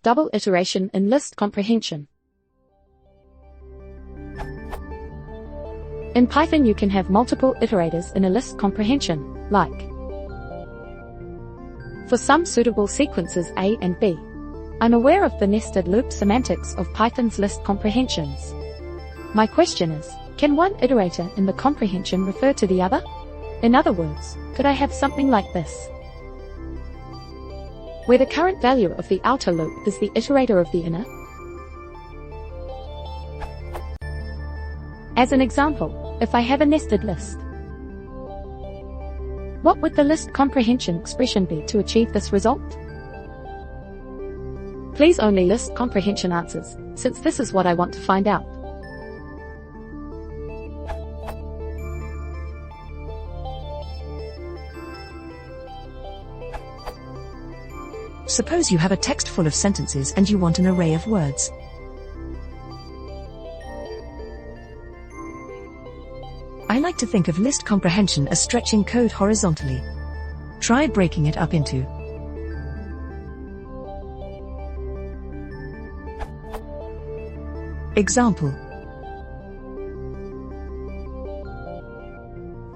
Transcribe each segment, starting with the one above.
double iteration in list comprehension. In Python you can have multiple iterators in a list comprehension, like for some suitable sequences A and B. I'm aware of the nested loop semantics of Python's list comprehensions. My question is, can one iterator in the comprehension refer to the other? In other words, could I have something like this, where the current value of the outer loop is the iterator of the inner? As an example, if I have a nested list, what would the list comprehension expression be to achieve this result? Please only list comprehension answers, since this is what I want to find out. Suppose you have a text full of sentences and you want an array of words. I like to think of list comprehension as stretching code horizontally. Try breaking it up into example.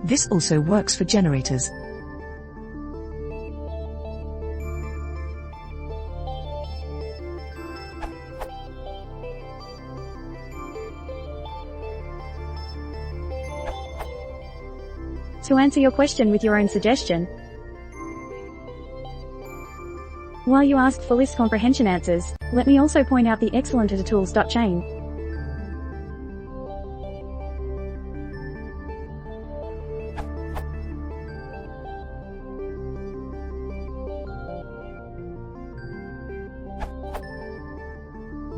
This also works for generators. To answer your question with your own suggestion, while you ask for list comprehension answers, let me also point out the excellent tools.chain.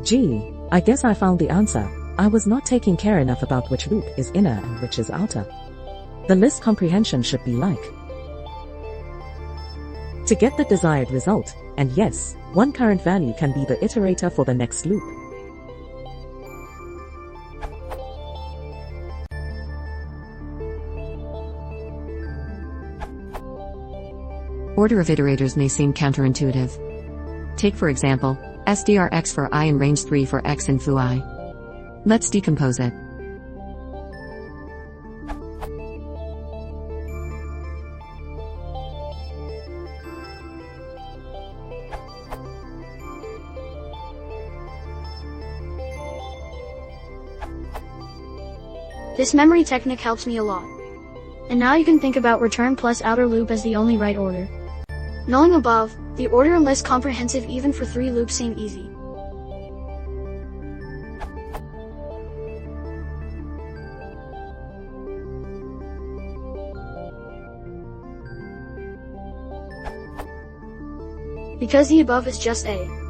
Gee, I guess I found the answer. I was not taking care enough about which loop is inner and which is outer. The list comprehension should be like, to get the desired result, and yes, one current value can be the iterator for the next loop. Order of iterators may seem counterintuitive. Take for example, SDRX for I and range 3 for X in foo I. Let's decompose it. This memory technique helps me a lot. And now you can think about return plus outer loop as the only right order. Knowing above, the order and list comprehensive even for 3 loops seem easy. Because the above is just A.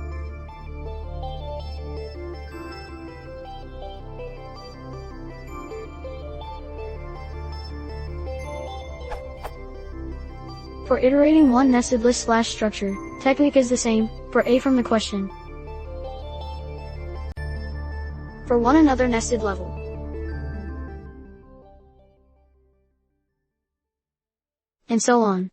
For iterating one nested list / structure, technique is the same, for A from the question, for one another nested level, and so on.